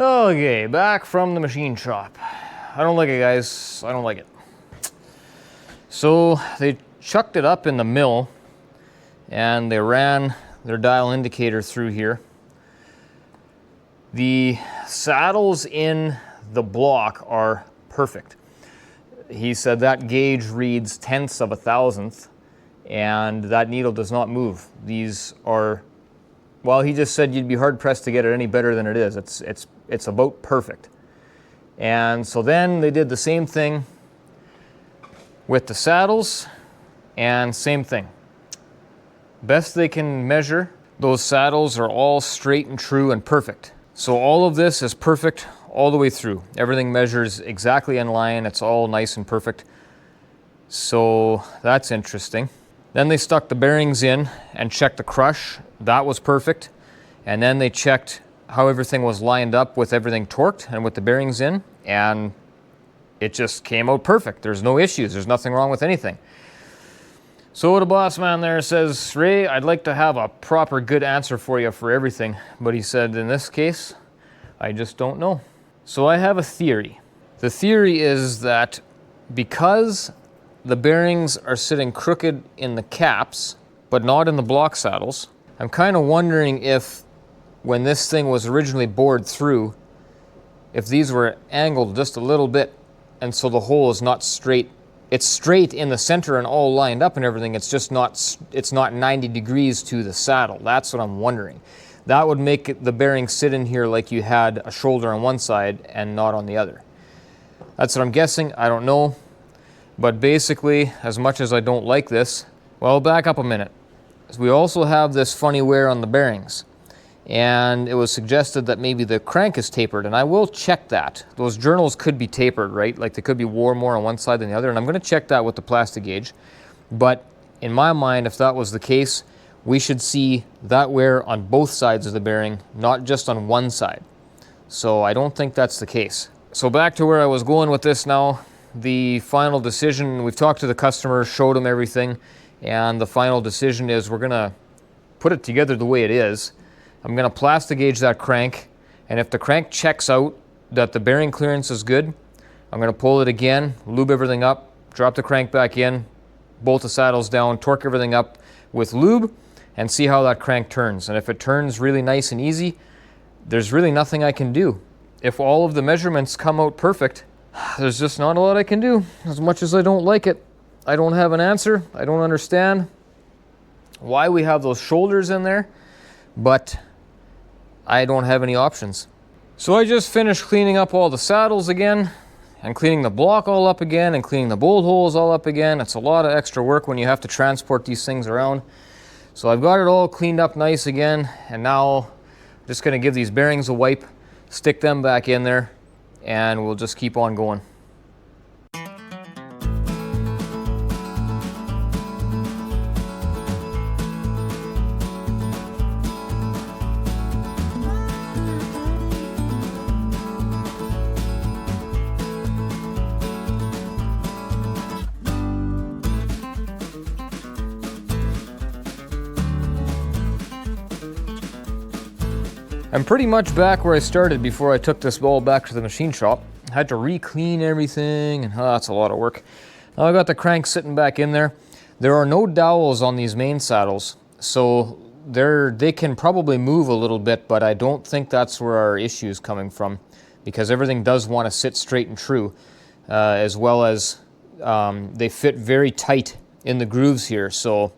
Okay, back from the machine shop. I don't like it, guys. I don't like it. So they chucked it up in the mill and they ran their dial indicator through here. The saddles in the block are perfect. He said that gauge reads tenths of a thousandth and that needle does not move. These are, well, he just said you'd be hard pressed to get it any better than it is. It's about perfect. And so then they did the same thing with the saddles, and same thing. Best they can measure, those saddles are all straight and true and perfect. So all of this is perfect all the way through. Everything measures exactly in line. It's all nice and perfect. So that's interesting. Then they stuck the bearings in and checked the crush. That was perfect. And then they checked how everything was lined up with everything torqued and with the bearings in, and it just came out perfect. There's no issues. There's nothing wrong with anything. So the boss man there says, Ray, I'd like to have a proper good answer for you for everything. But he said, in this case, I just don't know. So I have a theory. The theory is that because the bearings are sitting crooked in the caps, but not in the block saddles, I'm kind of wondering if when this thing was originally bored through, if these were angled just a little bit, and so the hole is not straight. It's straight in the center and all lined up and everything. It's just not, it's not 90 degrees to the saddle. That's what I'm wondering. That would make the bearing sit in here like you had a shoulder on one side and not on the other. That's what I'm guessing. I don't know. But basically, as much as I don't like this, well, back up a minute. We also have this funny wear on the bearings. And it was suggested that maybe the crank is tapered, and I will check that. Those journals could be tapered, right? Like they could be wore more on one side than the other, and I'm going to check that with the Plasti-Gauge. But in my mind, if that was the case, we should see that wear on both sides of the bearing, not just on one side. So I don't think that's the case. So back to where I was going with this now. The final decision, we've talked to the customer, showed him everything, and the final decision is we're going to put it together the way it is. I'm going to Plasti-Gauge that crank, and if the crank checks out that the bearing clearance is good, I'm going to pull it again, lube everything up, drop the crank back in, bolt the saddles down, torque everything up with lube, and see how that crank turns. And if it turns really nice and easy, there's really nothing I can do. If all of the measurements come out perfect, there's just not a lot I can do. As much as I don't like it, I don't have an answer. I don't understand why we have those shoulders in there, but I don't have any options. So I just finished cleaning up all the saddles again and cleaning the block all up again and cleaning the bolt holes all up again. It's a lot of extra work when you have to transport these things around. So I've got it all cleaned up nice again, and now I'm just going to give these bearings a wipe, stick them back in there, and we'll just keep on going. I'm pretty much back where I started before I took this ball back to the machine shop. I had to re-clean everything, and that's a lot of work. Now I got the crank sitting back in there. There are no dowels on these main saddles, so they can probably move a little bit, but I don't think that's where our issue is coming from, because everything does want to sit straight and true, as well as they fit very tight in the grooves here, so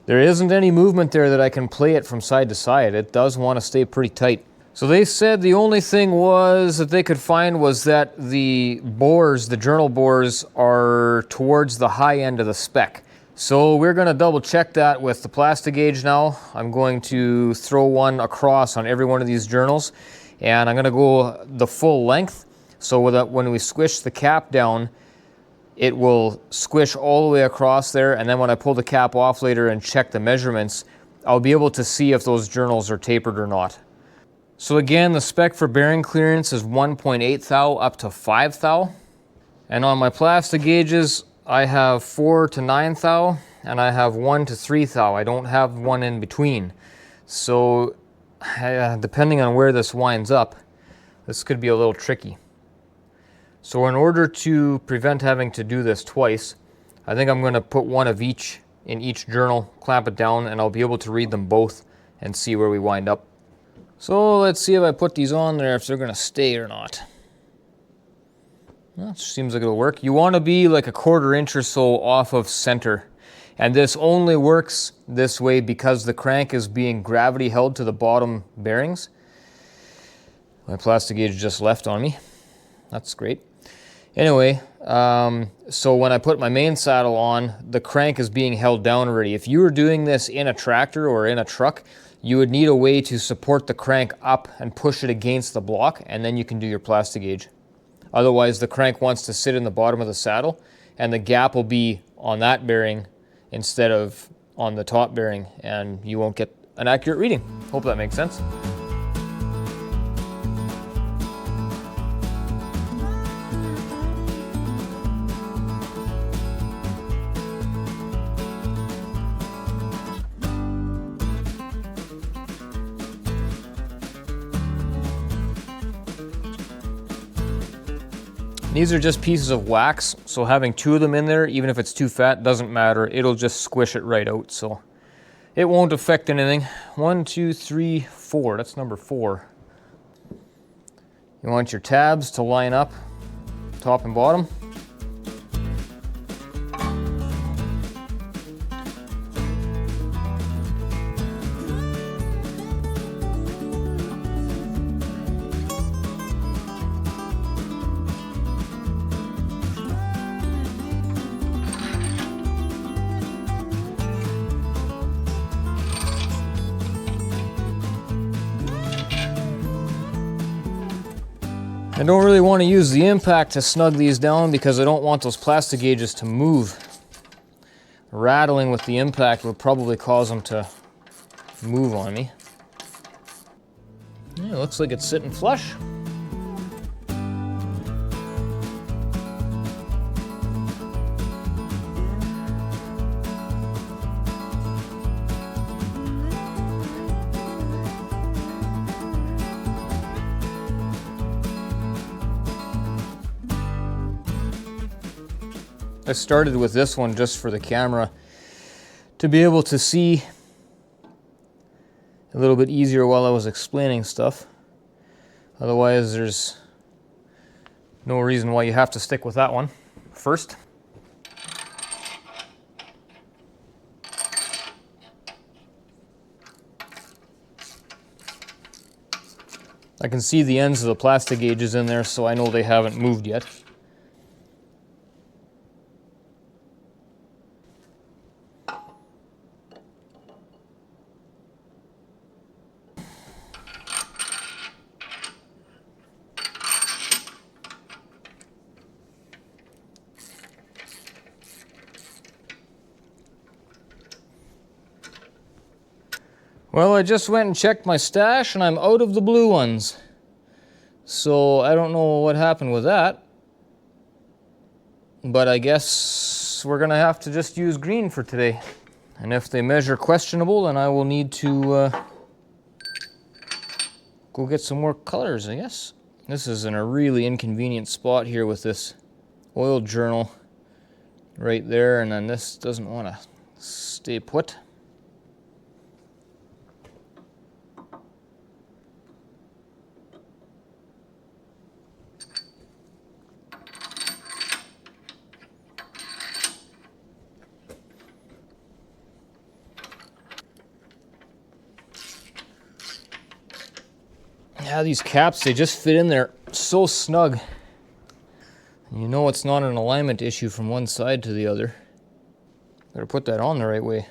there isn't any movement there that I can play it from side to side. It does want to stay pretty tight. So they said the only thing was that they could find was that the bores, the journal bores, are towards the high end of the spec. So we're going to double check that with the Plasti-Gauge now. I'm going to throw one across on every one of these journals, and I'm going to go the full length so that when we squish the cap down, it will squish all the way across there, and then when I pull the cap off later and check the measurements, I'll be able to see if those journals are tapered or not. So again, the spec for bearing clearance is 1.8 thou up to 5 thou. And on my Plasti-Gauges, I have 4 to 9 thou, and I have 1 to 3 thou. I don't have one in between. So depending on where this winds up, This could be a little tricky. So in order to prevent having to do this twice, I think I'm going to put one of each in each journal, clamp it down, and I'll be able to read them both and see where we wind up. So let's see if I put these on there, if they're going to stay or not. Well, it seems like it'll work. You want to be like a 1/4 inch or so off of center. And this only works this way because the crank is being gravity held to the bottom bearings. My Plastigage just left on me. That's great. Anyway, so when I put my main saddle on, the crank is being held down already. If you were doing this in a tractor or in a truck, you would need a way to support the crank up and push it against the block, and then you can do your Plastigage. Otherwise, the crank wants to sit in the bottom of the saddle, and the gap will be on that bearing instead of on the top bearing, and you won't get an accurate reading. Hope that makes sense. These are just pieces of wax, so having 2 of them in there, even if it's too fat, doesn't matter. It'll just squish it right out, so it won't affect anything. 1, 2, 3, 4. That's number 4. You want your tabs to line up, top and bottom. I don't really want to use the impact to snug these down because I don't want those Plastigages to move. Rattling with the impact would probably cause them to move on me. Yeah, looks like it's sitting flush. I started with this one just for the camera to be able to see a little bit easier while I was explaining stuff. Otherwise, there's no reason why you have to stick with that one first. I can see the ends of the Plastigages in there, so I know they haven't moved yet. Well, I just went and checked my stash and I'm out of the blue ones. So I don't know what happened with that. But I guess we're gonna have to just use green for today. And if they measure questionable, then I will need to go get some more colors, I guess. This is in a really inconvenient spot here with this oil journal right there, and then this doesn't want to stay put. Yeah, these caps, they just fit in there so snug. You know it's not an alignment issue from one side to the other. Better put that on the right way.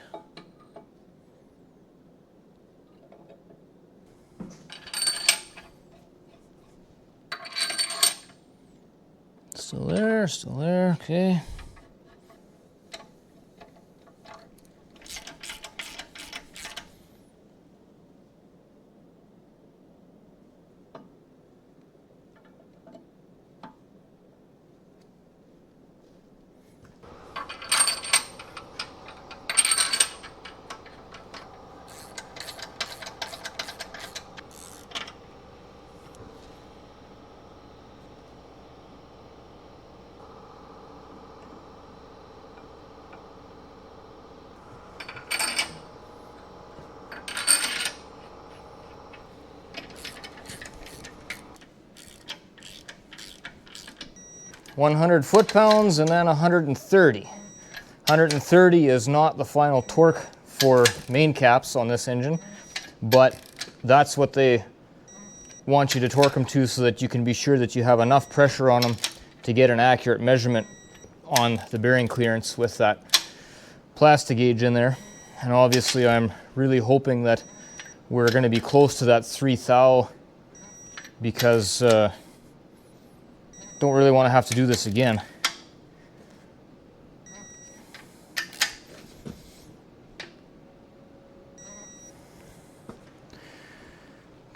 Still there, okay. 100 foot-pounds, and then 130. 130 is not the final torque for main caps on this engine, but that's what they want you to torque them to so that you can be sure that you have enough pressure on them to get an accurate measurement on the bearing clearance with that Plasti-Gauge in there. And obviously I'm really hoping that we're going to be close to that 3 thou because don't really want to have to do this again.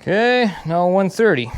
Okay, now 130.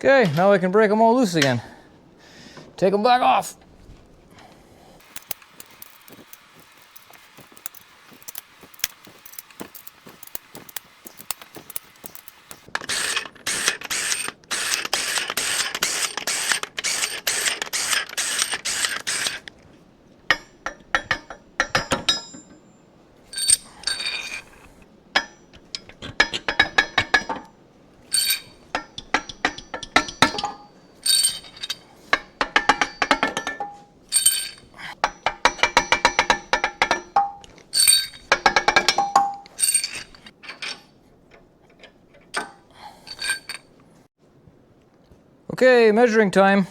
Okay, now I can break them all loose again. Take them back off. Okay, measuring time.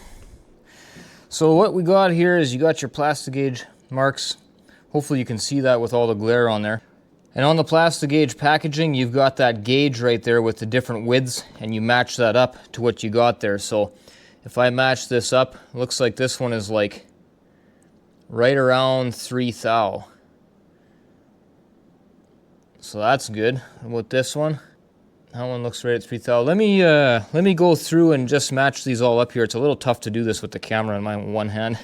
So what we got here is you got your Plasti-Gauge marks. Hopefully you can see that with all the glare on there. And on the Plasti-Gauge packaging, you've got that gauge right there with the different widths, and you match that up to what you got there. So if I match this up, it looks like this one is like right around 3 thou. So that's good. And with this one, that one looks right at 3 thou. Let me go through and just match these all up here. It's a little tough to do this with the camera in my one hand.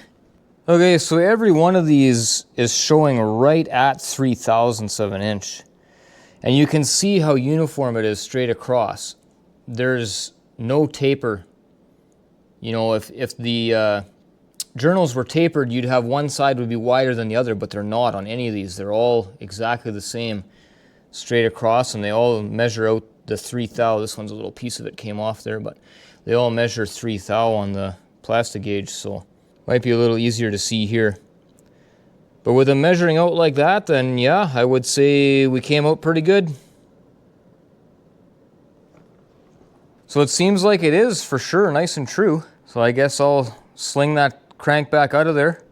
Okay, so every one of these is showing right at 3/1000 of an inch. And you can see how uniform it is straight across. There's no taper. You know, if the journals were tapered, you'd have one side would be wider than the other, but they're not on any of these. They're all exactly the same straight across, and they all measure out the 3 thou. This one's a little piece of it came off there, but they all measure 3 thou on the Plasti-Gauge, so might be a little easier to see here. But with them measuring out like that, then yeah, I would say we came out pretty good. So it seems like it is for sure nice and true. So I guess I'll sling that crank back out of there,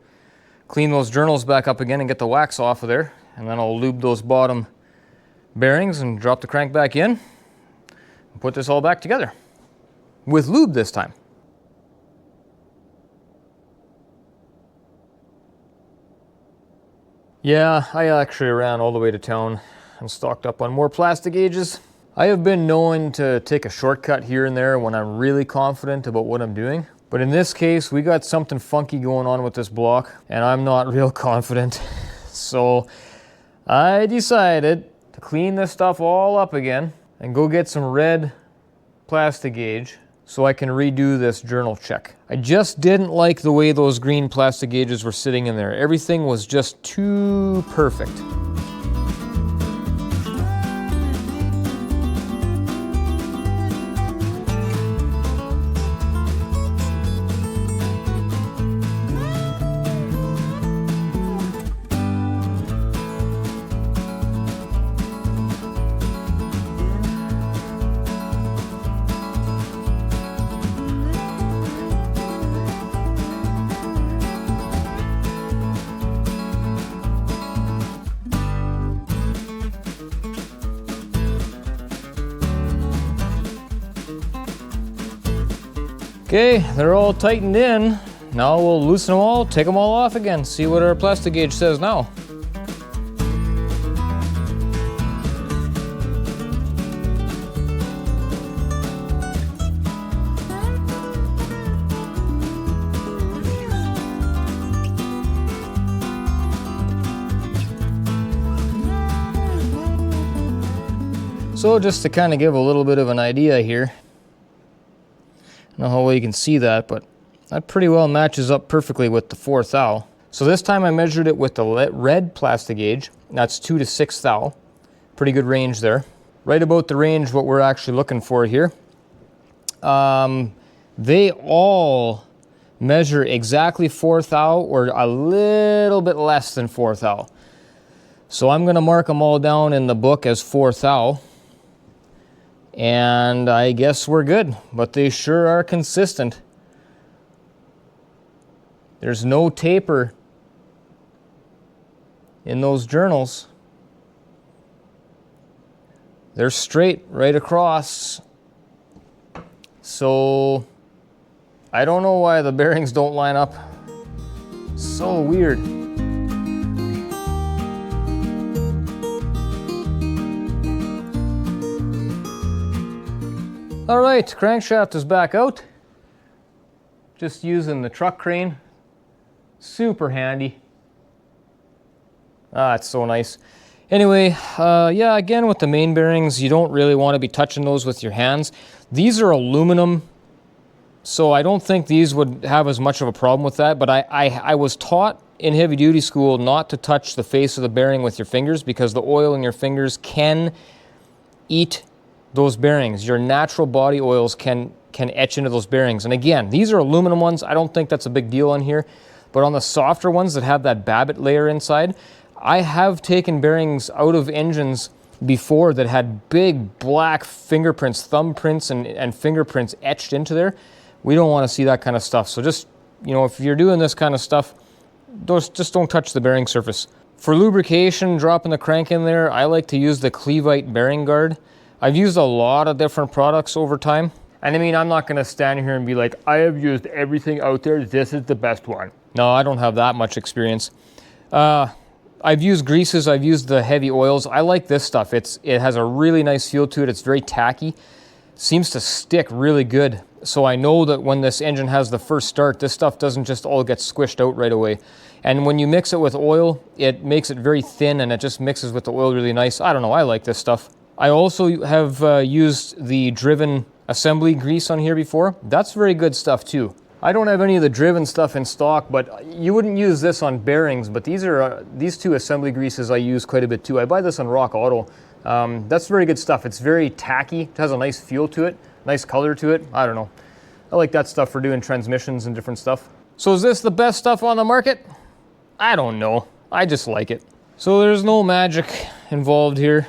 clean those journals back up again and get the wax off of there, and then I'll lube those bottom bearings and drop the crank back in and put this all back together with lube this time. Yeah, I actually ran all the way to town and stocked up on more Plasti-Gages. I have been known to take a shortcut here and there when I'm really confident about what I'm doing. But in this case, we got something funky going on with this block, and I'm not real confident. So I decided to clean this stuff all up again and go get some red Plasti-Gauge so I can redo this journal check. I just didn't like the way those green Plasti-Gages were sitting in there. Everything was just too perfect. Okay, they're all tightened in. now we'll loosen them all, take them all off again, see what our Plasti-Gauge says now. So just to kind of give a little bit of an idea here, I don't know how well you can see that, but that pretty well matches up perfectly with the 4 thou. So this time I measured it with the red Plasti-Gauge. That's 2 to 6 thou. Pretty good range there. Right about the range what we're actually looking for here. They all measure exactly 4 thou or a little bit less than 4 thou. So I'm going to mark them all down in the book as 4 thou. And I guess we're good, but they sure are consistent. There's no taper in those journals. They're straight right across. So I don't know why the bearings don't line up. So weird. All right, crankshaft is back out. Just using the truck crane. Super handy. Ah, it's so nice. Anyway, yeah, again with the main bearings, you don't really want to be touching those with your hands. These are aluminum, so I don't think these would have as much of a problem with that, but I was taught in heavy duty school not to touch the face of the bearing with your fingers because the oil in your fingers can eat those bearings. Your natural body oils can etch into those bearings. And again, these are aluminum ones. I don't think that's a big deal on here. But on the softer ones that have that babbitt layer inside, I have taken bearings out of engines before that had big black fingerprints, thumbprints and fingerprints etched into there. We don't want to see that kind of stuff. So just, you know, if you're doing this kind of stuff, just don't touch the bearing surface. For lubrication, dropping the crank in there, I like to use the Clevite bearing guard. I've used a lot of different products over time. And I mean, I'm not going to stand here and be like, I have used everything out there. This is the best one. No, I don't have that much experience. I've used greases. I've used the heavy oils. I like this stuff. It has a really nice feel to it. It's very tacky. Seems to stick really good. So I know that when this engine has the first start, this stuff doesn't just all get squished out right away. And when you mix it with oil, it makes it very thin and it just mixes with the oil really nice. I don't know. I like this stuff. I also have used the driven assembly grease on here before. That's very good stuff too. I don't have any of the driven stuff in stock, but you wouldn't use this on bearings, but these two assembly greases I use quite a bit too. I buy this on Rock Auto. That's very good stuff. It's very tacky. It has a nice feel to it, nice color to it. I don't know. I like that stuff for doing transmissions and different stuff. So is this the best stuff on the market? I don't know. I just like it. So there's no magic involved here.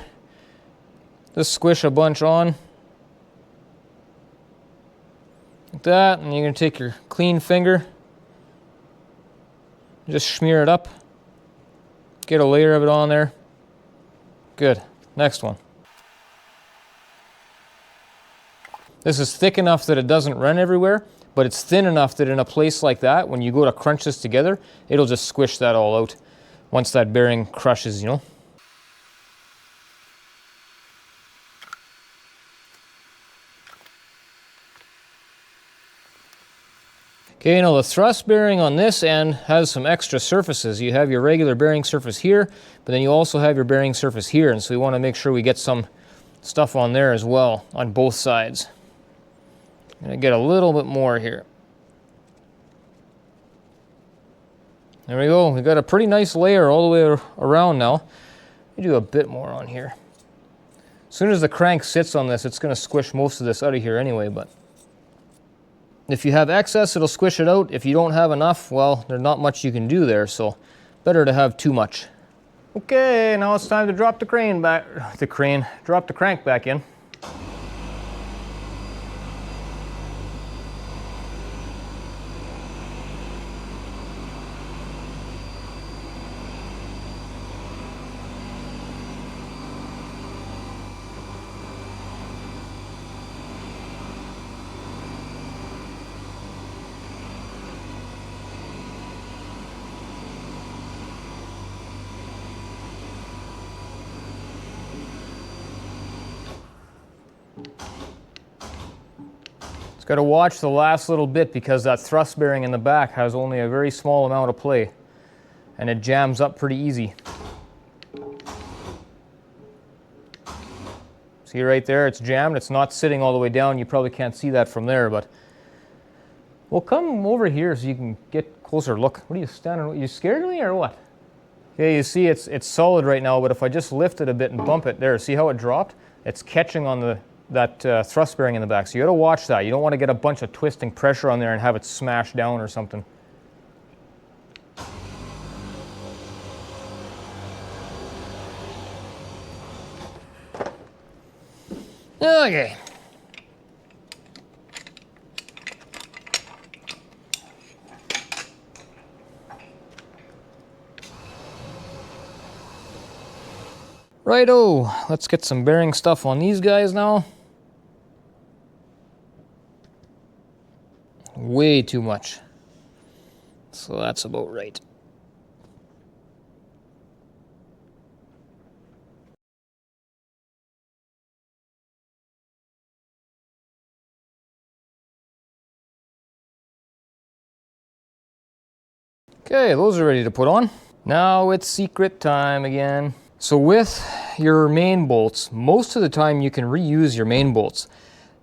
Just squish a bunch on. Like that, and you're going to take your clean finger, just smear it up, get a layer of it on there. Good. Next one. This is thick enough that it doesn't run everywhere, but it's thin enough that in a place like that, when you go to crunch this together, it'll just squish that all out once that bearing crushes, you know. Okay, now the thrust bearing on this end has some extra surfaces. You have your regular bearing surface here, but then you also have your bearing surface here, and so we want to make sure we get some stuff on there as well, on both sides. I'm going to get a little bit more here. There we go. We've got a pretty nice layer all the way around now. Let me do a bit more on here. As soon as the crank sits on this, it's going to squish most of this out of here anyway, but if you have excess, it'll squish it out. If you don't have enough, well, there's not much you can do there, so better to have too much. Okay, now it's time to drop the crank back in. Got to watch the last little bit because that thrust bearing in the back has only a very small amount of play and it jams up pretty easy. See right there, it's jammed. It's not sitting all the way down. You probably can't see that from there, but we'll come over here so you can get closer look. What are you standing? Are you scared of me or what? Okay, you see it's solid right now, but if I just lift it a bit and bump it there, see how it dropped? It's catching on that thrust bearing in the back. So you got to watch that. You don't want to get a bunch of twisting pressure on there and have it smash down or something. Okay. Righto, let's get some bearing stuff on these guys now. Way too much. So that's about right. Okay, those are ready to put on. Now it's secret time again. So with your main bolts, most of the time you can reuse your main bolts.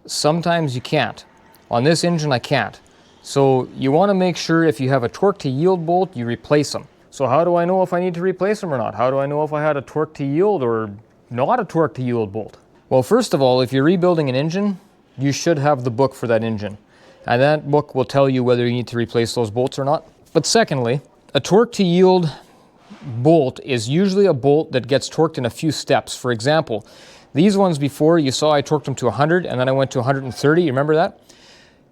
Sometimes you can't. On this engine I can't. So you want to make sure if you have a torque to yield bolt, you replace them. So how do I know if I need to replace them or not? How do I know if I had a torque to yield or not a torque to yield bolt? Well, first of all, if you're rebuilding an engine, you should have the book for that engine. And that book will tell you whether you need to replace those bolts or not. But secondly, a torque to yield bolt is usually a bolt that gets torqued in a few steps. For example, these ones before you saw I torqued them to 100 and then I went to 130. You remember that?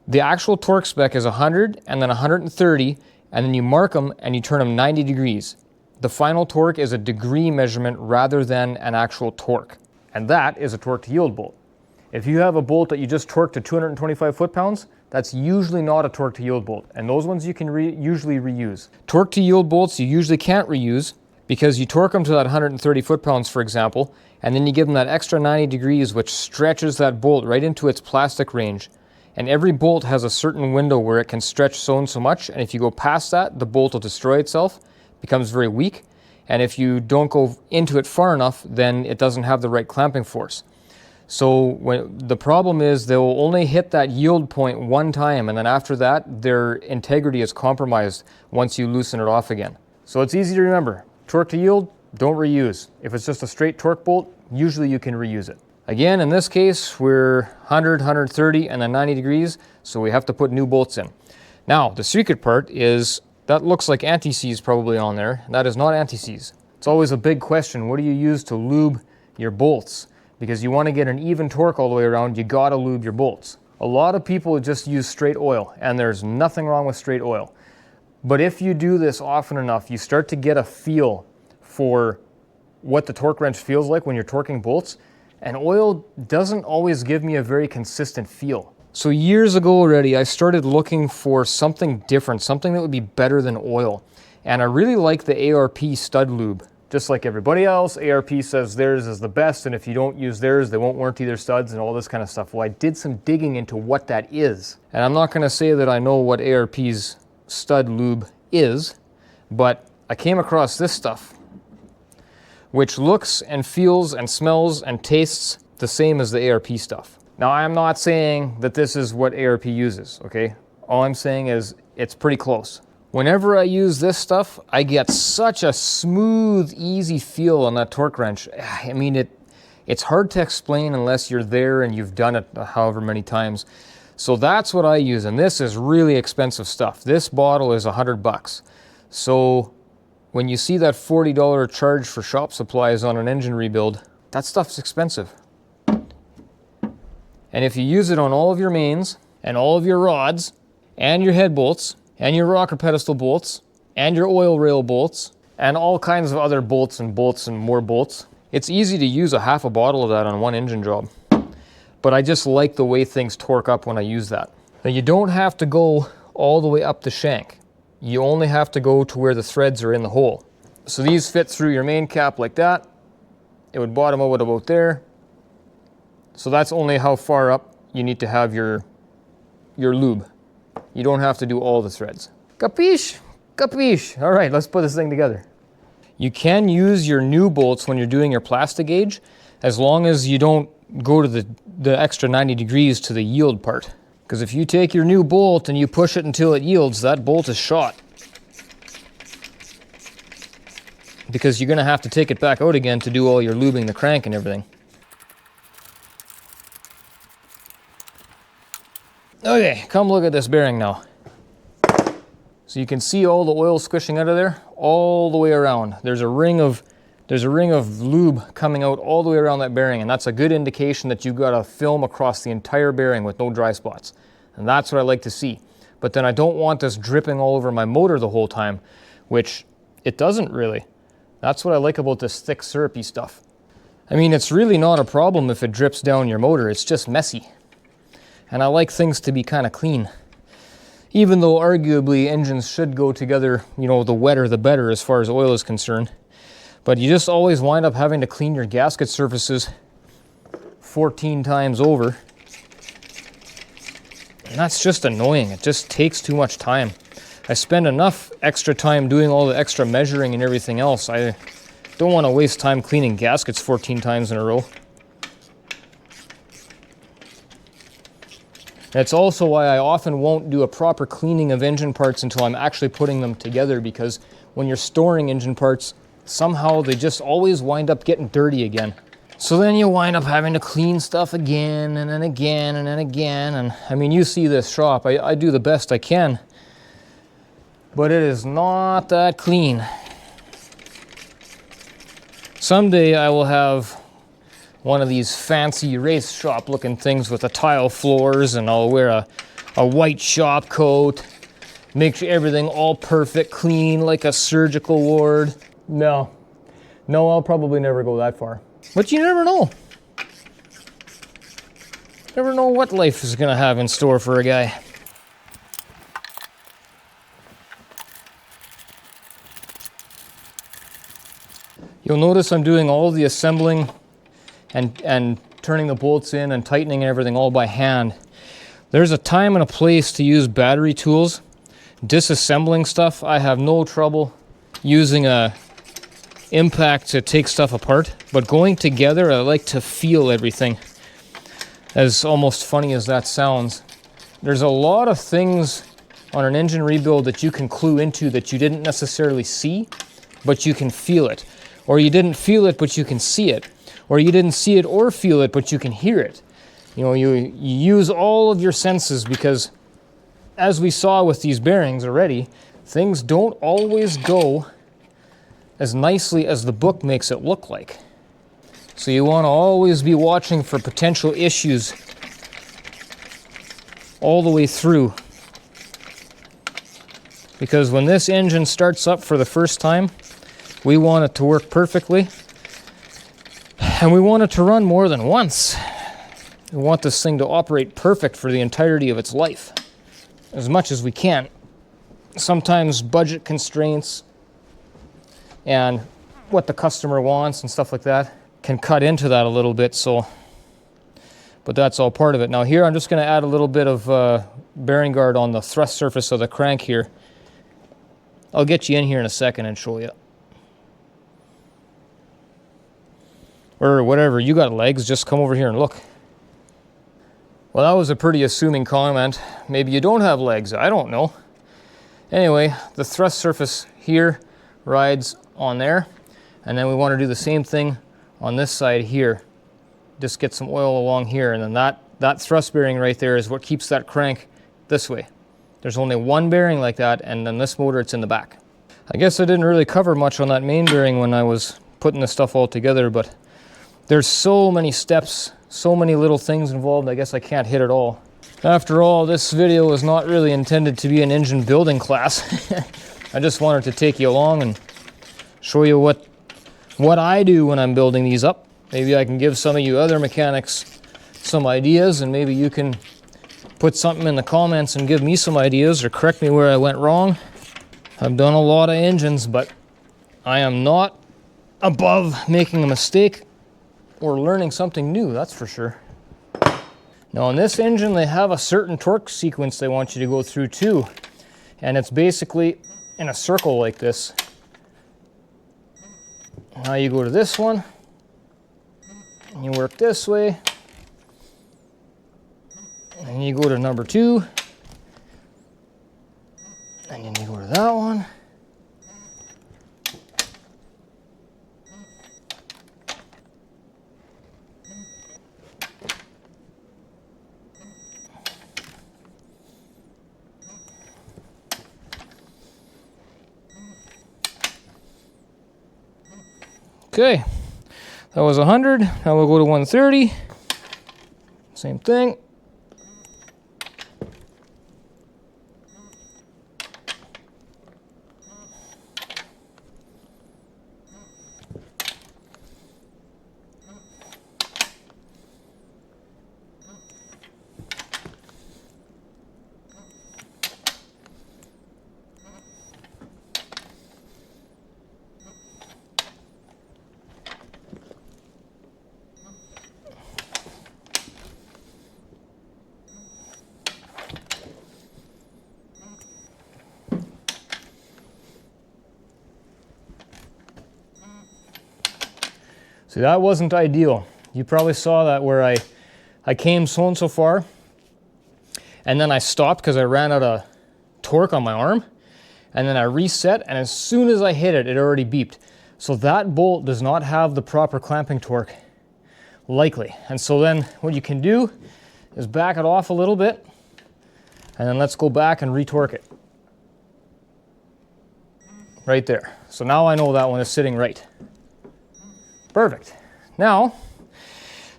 The actual torque spec is 100 and then 130, and then you mark them and you turn them 90 degrees. The final torque is a degree measurement rather than an actual torque. And that is a torque to yield bolt. If you have a bolt that you just torqued to 225 foot-pounds, that's usually not a torque to yield bolt, and those ones you can usually reuse. Torque to yield bolts you usually can't reuse because you torque them to that 130 foot-pounds, for example, and then you give them that extra 90 degrees, which stretches that bolt right into its plastic range. And every bolt has a certain window where it can stretch so and so much, and if you go past that, the bolt will destroy itself, becomes very weak, and if you don't go into it far enough, then it doesn't have the right clamping force. So the problem is they'll only hit that yield point one time, and then after that their integrity is compromised once you loosen it off again. So it's easy to remember. Torque to yield, don't reuse. If it's just a straight torque bolt, usually you can reuse it. Again, in this case, we're 100, 130, and then 90 degrees, so we have to put new bolts in. Now, the secret part is that looks like anti-seize probably on there. That is not anti-seize. It's always a big question. What do you use to lube your bolts? Because you want to get an even torque all the way around, you gotta lube your bolts. A lot of people just use straight oil, and there's nothing wrong with straight oil. But if you do this often enough, you start to get a feel for what the torque wrench feels like when you're torquing bolts, and oil doesn't always give me a very consistent feel. So years ago already, I started looking for something different, something that would be better than oil. And I really like the ARP stud lube. Just like everybody else, ARP says theirs is the best, and if you don't use theirs, they won't warranty their studs and all this kind of stuff. Well, I did some digging into what that is. And I'm not gonna say that I know what ARP's stud lube is, but I came across this stuff, which looks and feels and smells and tastes the same as the ARP stuff. Now, I'm not saying that this is what ARP uses, okay? All I'm saying is it's pretty close. Whenever I use this stuff, I get such a smooth, easy feel on that torque wrench. I mean, it's hard to explain unless you're there and you've done it however many times. So that's what I use, and this is really expensive stuff. This bottle is $100. So when you see that $40 charge for shop supplies on an engine rebuild, that stuff's expensive. And if you use it on all of your mains, and all of your rods, and your head bolts, and your rocker pedestal bolts, and your oil rail bolts, and all kinds of other bolts and more bolts, it's easy to use a half a bottle of that on one engine job. But I just like the way things torque up when I use that. Now, you don't have to go all the way up the shank. You only have to go to where the threads are in the hole. So these fit through your main cap like that. It would bottom out about there. So that's only how far up you need to have your your lube. You don't have to do all the threads. Capiche? Capiche. All right, let's put this thing together. You can use your new bolts when you're doing your Plasti-Gauge, as long as you don't go to the extra 90 degrees to the yield part. Because if you take your new bolt and you push it until it yields, that bolt is shot. Because you're gonna have to take it back out again to do all your lubing the crank and everything. Okay, come look at this bearing now. So you can see all the oil squishing out of there, all the way around. There's a ring of lube coming out all the way around that bearing, and that's a good indication that you've got a film across the entire bearing with no dry spots. And that's what I like to see. But then I don't want this dripping all over my motor the whole time, which it doesn't really. That's what I like about this thick syrupy stuff. I mean, it's really not a problem if it drips down your motor, it's just messy. And I like things to be kind of clean. Even though arguably engines should go together, you know, the wetter the better as far as oil is concerned. But you just always wind up having to clean your gasket surfaces 14 times over. And that's just annoying. It just takes too much time. I spend enough extra time doing all the extra measuring and everything else. I don't want to waste time cleaning gaskets 14 times in a row. That's also why I often won't do a proper cleaning of engine parts until I'm actually putting them together, because when you're storing engine parts, somehow they just always wind up getting dirty again. So then you wind up having to clean stuff again and then again and then again. And I mean, you see this shop, I do the best I can, but it is not that clean. Someday I will have one of these fancy race shop looking things with the tile floors, and I'll wear a white shop coat, make sure everything all perfect, clean like a surgical ward. No, I'll probably never go that far. But you never know. Never know what life is gonna have in store for a guy. You'll notice I'm doing all the assembling and turning the bolts in and tightening and everything all by hand. There's a time and a place to use battery tools. Disassembling stuff, I have no trouble using a impact to take stuff apart, but going together, I like to feel everything. As almost funny as that sounds, there's a lot of things on an engine rebuild that you can clue into that you didn't necessarily see, but you can feel it. Or you didn't feel it, but you can see it. Or you didn't see it or feel it, but you can hear it. You know, you use all of your senses, because as we saw with these bearings already, things don't always go as nicely as the book makes it look like. So you want to always be watching for potential issues all the way through. Because when this engine starts up for the first time, we want it to work perfectly. And we want it to run more than once. We want this thing to operate perfect for the entirety of its life, as much as we can. Sometimes budget constraints and what the customer wants and stuff like that can cut into that a little bit, so, but that's all part of it. Now here I'm just going to add a little bit of bearing guard on the thrust surface of the crank here. I'll get you in here in a second and show you. Or whatever, you got legs, just come over here and look. Well, that was a pretty assuming comment. Maybe you don't have legs, I don't know. Anyway, the thrust surface here rides on there, and then we want to do the same thing on this side here. Just get some oil along here, and then that thrust bearing right there is what keeps that crank this way. There's only one bearing like that, and then this motor, it's in the back. I guess I didn't really cover much on that main bearing when I was putting this stuff all together, but there's so many steps, so many little things involved, I guess I can't hit it all. After all, this video is not really intended to be an engine building class. I just wanted to take you along and show you what I do when I'm building these up. Maybe I can give some of you other mechanics some ideas, and maybe you can put something in the comments and give me some ideas or correct me where I went wrong. I've done a lot of engines, but I am not above making a mistake or learning something new, that's for sure. Now on this engine, they have a certain torque sequence they want you to go through too. And it's basically in a circle like this. Now you go to this one, and you work this way, and you go to number 2, and then you go to that one. Okay, that was 100. Now we'll go to 130. Same thing. See, that wasn't ideal. You probably saw that where I came so and so far, and then I stopped because I ran out of torque on my arm, and then I reset, and as soon as I hit it, it already beeped. So that bolt does not have the proper clamping torque, likely. And so then what you can do is back it off a little bit, and then let's go back and retorque it. Right there. So now I know that one is sitting right. Perfect. Now,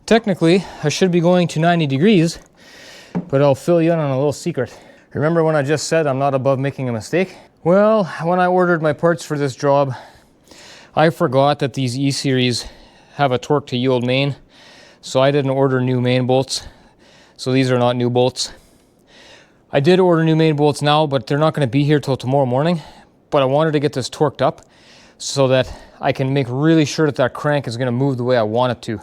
technically, I should be going to 90 degrees, but I'll fill you in on a little secret. Remember when I just said I'm not above making a mistake? Well, when I ordered my parts for this job, I forgot that these E-Series have a torque to yield main, so I didn't order new main bolts. So these are not new bolts. I did order new main bolts now, but they're not going to be here till tomorrow morning. But I wanted to get this torqued up so that I can make really sure that that crank is going to move the way I want it to.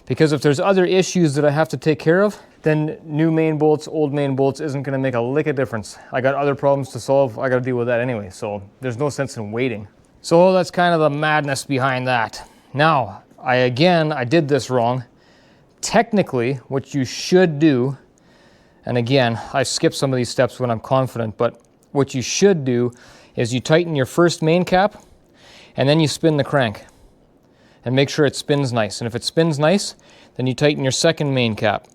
Because if there's other issues that I have to take care of, then new main bolts, old main bolts isn't going to make a lick of difference. I got other problems to solve. I got to deal with that anyway, so there's no sense in waiting. So that's kind of the madness behind that. Now, I did this wrong. Technically, what you should do, and again, I skip some of these steps when I'm confident, but what you should do is you tighten your first main cap, and then you spin the crank and make sure it spins nice. And if it spins nice, then you tighten your second main cap,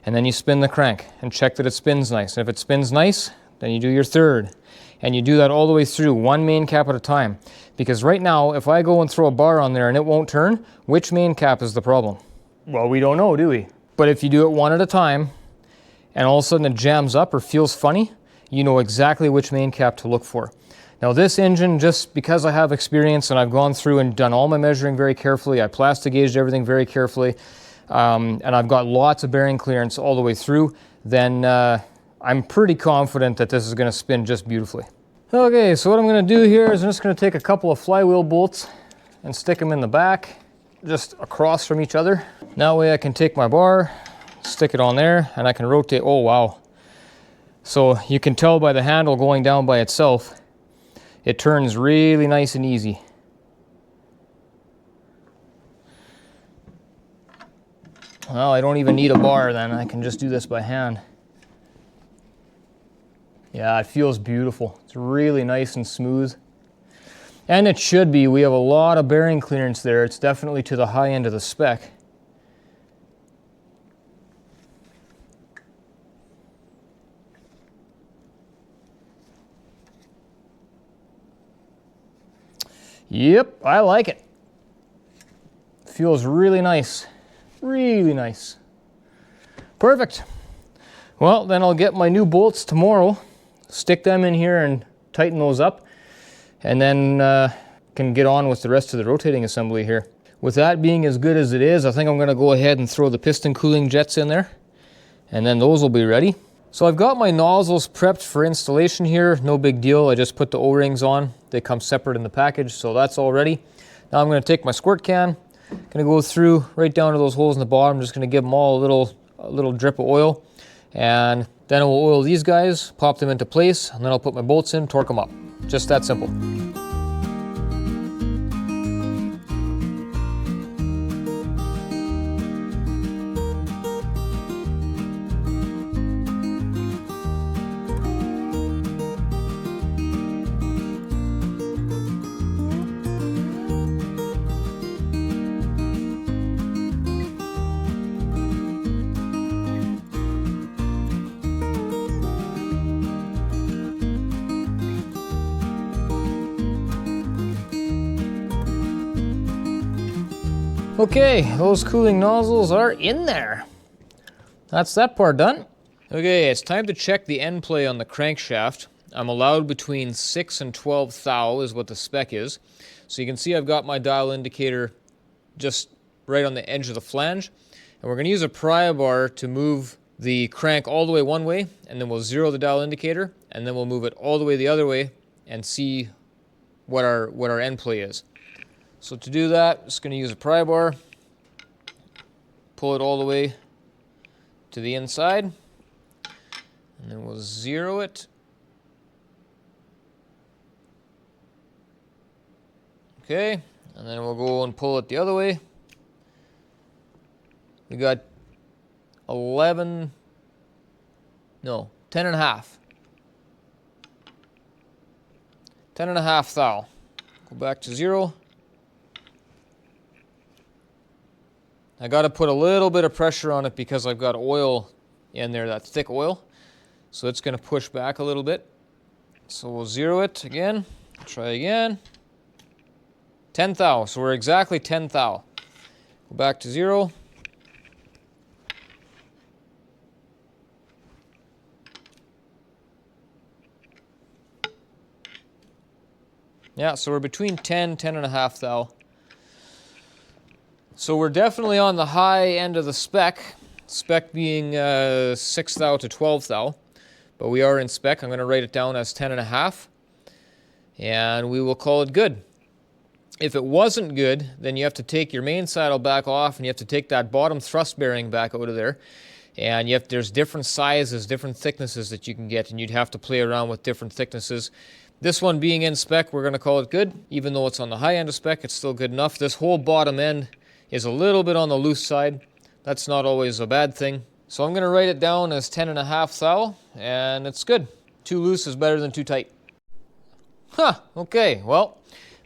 and then you spin the crank and check that it spins nice. And if it spins nice, then you do your third. And you do that all the way through, one main cap at a time. Because right now, if I go and throw a bar on there and it won't turn, which main cap is the problem? Well, we don't know, do we? But if you do it one at a time, and all of a sudden it jams up or feels funny, you know exactly which main cap to look for. Now this engine, just because I have experience and I've gone through and done all my measuring very carefully, I Plasti-Gaged everything very carefully, and I've got lots of bearing clearance all the way through, then I'm pretty confident that this is going to spin just beautifully. Okay, so what I'm going to do here is I'm just going to take a couple of flywheel bolts and stick them in the back, just across from each other. That way I can take my bar, stick it on there, and I can rotate. Oh wow. So you can tell by the handle going down by itself, it turns really nice and easy. Well, I don't even need a bar then. I can just do this by hand. Yeah, it feels beautiful. It's really nice and smooth. And it should be. We have a lot of bearing clearance there. It's definitely to the high end of the spec. Yep, I like it. Feels really nice. Really nice. Perfect. Well, then I'll get my new bolts tomorrow, stick them in here and tighten those up, and then can get on with the rest of the rotating assembly here. With that being as good as it is, I think I'm going to go ahead and throw the piston cooling jets in there, and then those will be ready. So I've got my nozzles prepped for installation here. No big deal. I just put the O-rings on. They come separate in the package, so that's all ready. Now I'm going to take my squirt can, going to go through right down to those holes in the bottom. I'm just going to give them all a little a little drip of oil, and then we'll oil these guys, pop them into place, and then I'll put my bolts in, torque them up. Just that simple. Okay, those cooling nozzles are in there. That's that part done. Okay, it's time to check the end play on the crankshaft. I'm allowed between 6 and 12 thou is what the spec is. So you can see I've got my dial indicator just right on the edge of the flange. And we're going to use a pry bar to move the crank all the way one way, and then we'll zero the dial indicator, and then we'll move it all the way the other way and see what our end play is. So to do that, I'm just going to use a pry bar, pull it all the way to the inside, and then we'll zero it. Okay, and then we'll go and pull it the other way. We got 10 and a half. 10 and a half thou. Go back to zero. I got to put a little bit of pressure on it because I've got oil in there, that thick oil. So it's going to push back a little bit. So we'll zero it again. Try again. 10 thou. So we're exactly 10 thou. Go back to zero. Yeah, so we're between 10 and a half thou. So we're definitely on the high end of the spec being 6 thou to 12 thou, but we are in spec. I'm going to write it down as 10 and a half, and we will call it good. If it wasn't good, then you have to take your main saddle back off, and you have to take that bottom thrust bearing back out of there, and there's different sizes, different thicknesses that you can get, and you'd have to play around with different thicknesses. This one being in spec, we're going to call it good. Even though it's on the high end of spec, it's still good enough. This whole bottom end is a little bit on the loose side. That's not always a bad thing. So I'm going to write it down as 10 and a half thou, and it's good. Too loose is better than too tight. Okay, well,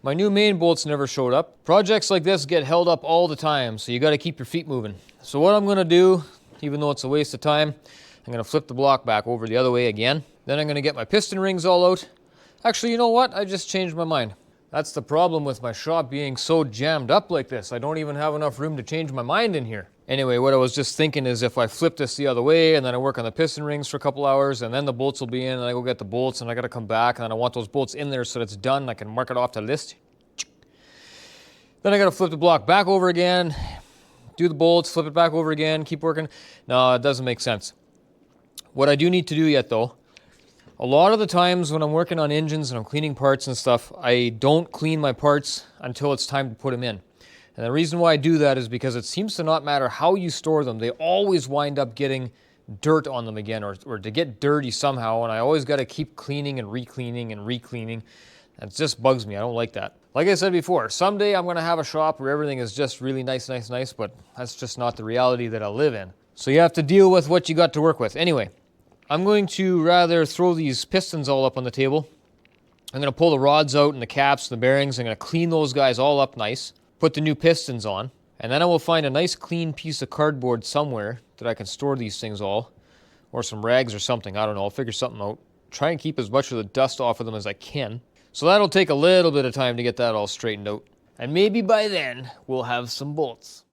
my new main bolts never showed up. Projects like this get held up all the time, so you got to keep your feet moving. So what I'm going to do, even though it's a waste of time, I'm going to flip the block back over the other way again. Then I'm going to get my piston rings all out. Actually, you know what? I just changed my mind. That's the problem with my shop being so jammed up like this. I don't even have enough room to change my mind in here. Anyway, what I was just thinking is if I flip this the other way and then I work on the piston rings for a couple hours and then the bolts will be in and I go get the bolts and I got to come back and I want those bolts in there so that it's done. I can mark it off the list. Then I got to flip the block back over again, do the bolts, flip it back over again, keep working. No, it doesn't make sense. What I do need to do yet though, a lot of the times when I'm working on engines and I'm cleaning parts and stuff, I don't clean my parts until it's time to put them in. And the reason why I do that is because it seems to not matter how you store them, they always wind up getting dirt on them again or to get dirty somehow, and I always got to keep cleaning and re-cleaning and re-cleaning. It just bugs me. I don't like that. Like I said before, someday I'm going to have a shop where everything is just really nice, but that's just not the reality that I live in. So you have to deal with what you got to work with. Anyway, I'm going to rather throw these pistons all up on the table. I'm going to pull the rods out and the caps and the bearings. I'm going to clean those guys all up nice, put the new pistons on, and then I will find a nice clean piece of cardboard somewhere that I can store these things all, or some rags or something. I don't know. I'll figure something out. Try and keep as much of the dust off of them as I can. So that'll take a little bit of time to get that all straightened out. And maybe by then, we'll have some bolts.